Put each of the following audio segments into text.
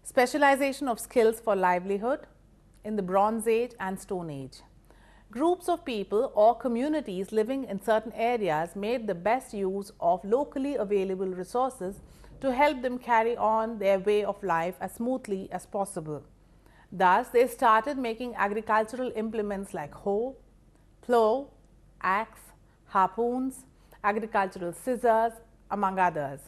specialization of skills for livelihood in the Bronze Age and Stone Age. Groups of people or communities living in certain areas made the best use of locally available resources to help them carry on their way of life as smoothly as possible. Thus, they started making agricultural implements like hoe, plow, axe, harpoons, agricultural scissors, among others.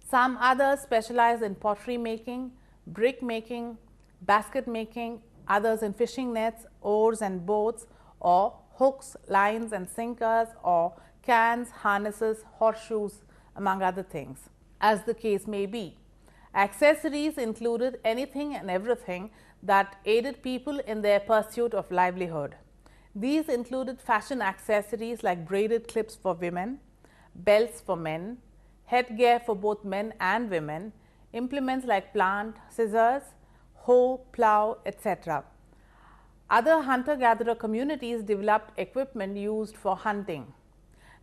Some others specialized in pottery making, brick making, basket making, others in fishing nets, oars and boats, or hooks, lines and sinkers, or cans, harnesses, horseshoes, among other things, as the case may be. Accessories included anything and everything that aided people in their pursuit of livelihood. These included fashion accessories like braided clips for women, belts for men, headgear for both men and women, implements like plant, scissors, hoe, plow, etc. Other hunter-gatherer communities developed equipment used for hunting.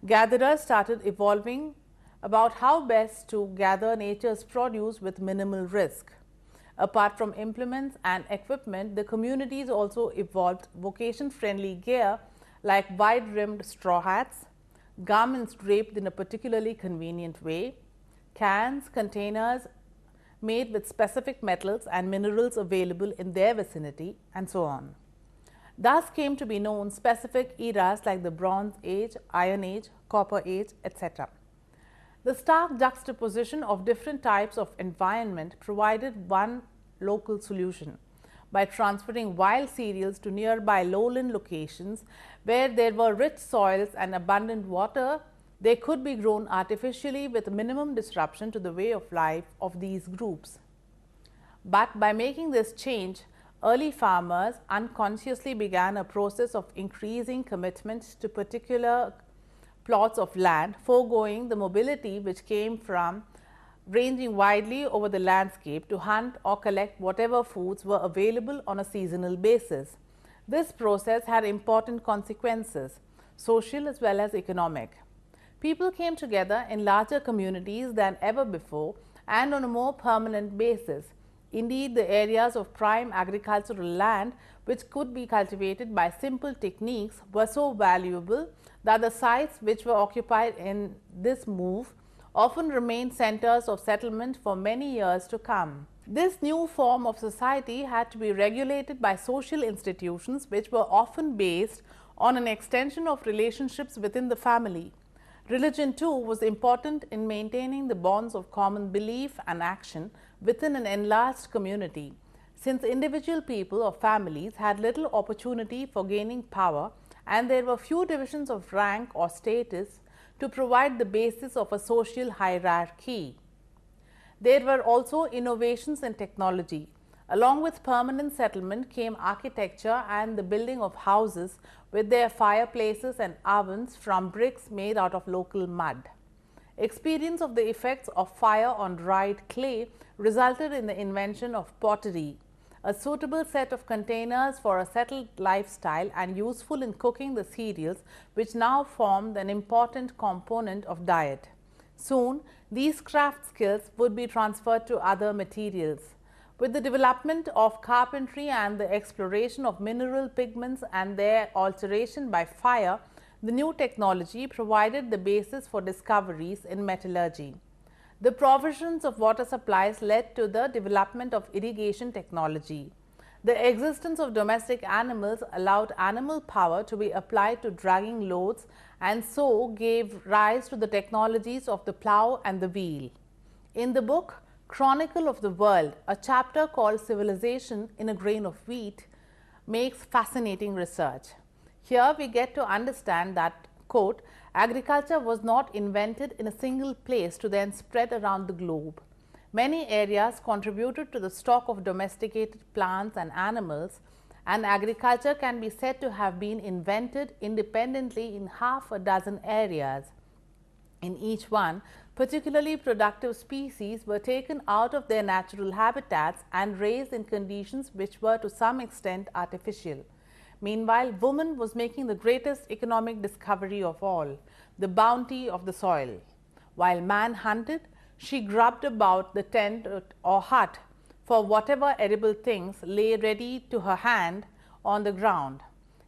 Gatherers started evolving about how best to gather nature's produce with minimal risk. Apart from implements and equipment, the communities also evolved vocation-friendly gear like wide-rimmed straw hats, garments draped in a particularly convenient way, cans, containers made with specific metals and minerals available in their vicinity, and so on. Thus came to be known specific eras like the Bronze Age, Iron Age, Copper Age, etc. The stark juxtaposition of different types of environment provided one local solution. By transferring wild cereals to nearby lowland locations where there were rich soils and abundant water, they could be grown artificially with minimum disruption to the way of life of these groups. But by making this change, early farmers unconsciously began a process of increasing commitment to particular plots of land, foregoing the mobility which came from ranging widely over the landscape to hunt or collect whatever foods were available on a seasonal basis. This process had important consequences, social as well as economic. People came together in larger communities than ever before and on a more permanent basis. Indeed, the areas of prime agricultural land which could be cultivated by simple techniques were so valuable that the sites which were occupied in this move often remained centers of settlement for many years to come. This new form of society had to be regulated by social institutions which were often based on an extension of relationships within the family. Religion too was important in maintaining the bonds of common belief and action within an enlarged community. Since individual people or families had little opportunity for gaining power and there were few divisions of rank or status to provide the basis of a social hierarchy. There were also innovations in technology. Along with permanent settlement came architecture and the building of houses with their fireplaces and ovens from bricks made out of local mud. Experience of the effects of fire on dried clay resulted in the invention of pottery, a suitable set of containers for a settled lifestyle and useful in cooking the cereals which now formed an important component of diet. Soon, these craft skills would be transferred to other materials. With the development of carpentry and the exploration of mineral pigments and their alteration by fire, the new technology provided the basis for discoveries in metallurgy. The provisions of water supplies led to the development of irrigation technology. The existence of domestic animals allowed animal power to be applied to dragging loads and so gave rise to the technologies of the plow and the wheel. In the book Chronicle of the World, a chapter called Civilization in a Grain of Wheat makes fascinating research. Here we get to understand that, quote, agriculture was not invented in a single place to then spread around the globe. Many areas contributed to the stock of domesticated plants and animals, and agriculture can be said to have been invented independently in half a dozen areas. In each one, particularly productive species were taken out of their natural habitats and raised in conditions which were to some extent artificial. Meanwhile, woman was making the greatest economic discovery of all, the bounty of the soil. While man hunted, she grubbed about the tent or hut, for whatever edible things lay ready to her hand on the ground.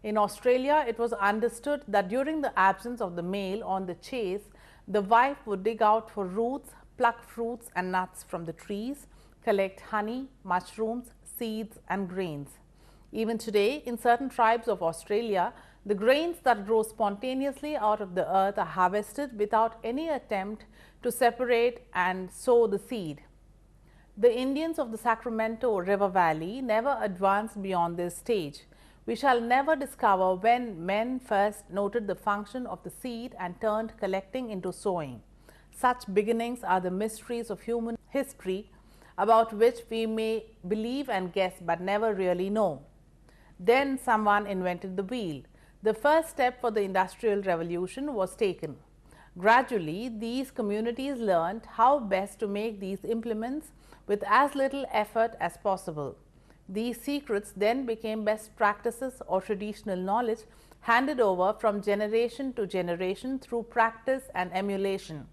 In Australia, it was understood that during the absence of the male on the chase, the wife would dig out for roots, pluck fruits and nuts from the trees, collect honey, mushrooms, seeds and grains. Even today, in certain tribes of Australia, the grains that grow spontaneously out of the earth are harvested without any attempt to separate and sow the seed. The Indians of the Sacramento River Valley never advanced beyond this stage. We shall never discover when men first noted the function of the seed and turned collecting into sowing. Such beginnings are the mysteries of human history about which we may believe and guess but never really know. Then someone invented the wheel. The first step for the Industrial Revolution was taken. Gradually, these communities learned how best to make these implements with as little effort as possible. These secrets then became best practices or traditional knowledge handed over from generation to generation through practice and emulation.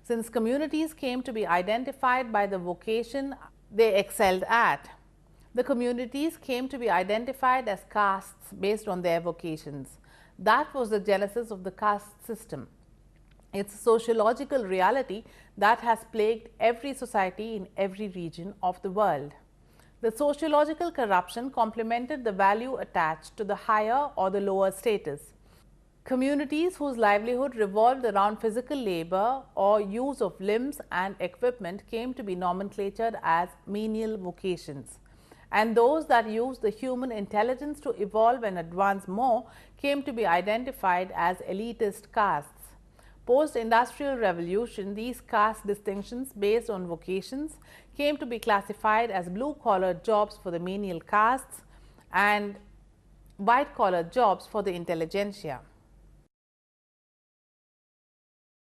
Since communities came to be identified by the vocation they excelled at, the communities came to be identified as castes based on their vocations. That was the genesis of the caste system. It's a sociological reality that has plagued every society in every region of the world. The sociological corruption complemented the value attached to the higher or the lower status. Communities whose livelihood revolved around physical labor or use of limbs and equipment came to be nomenclatured as menial vocations, and those that used the human intelligence to evolve and advance more came to be identified as elitist castes. Post-industrial revolution, these caste distinctions based on vocations came to be classified as blue-collar jobs for the menial castes and white-collar jobs for the intelligentsia.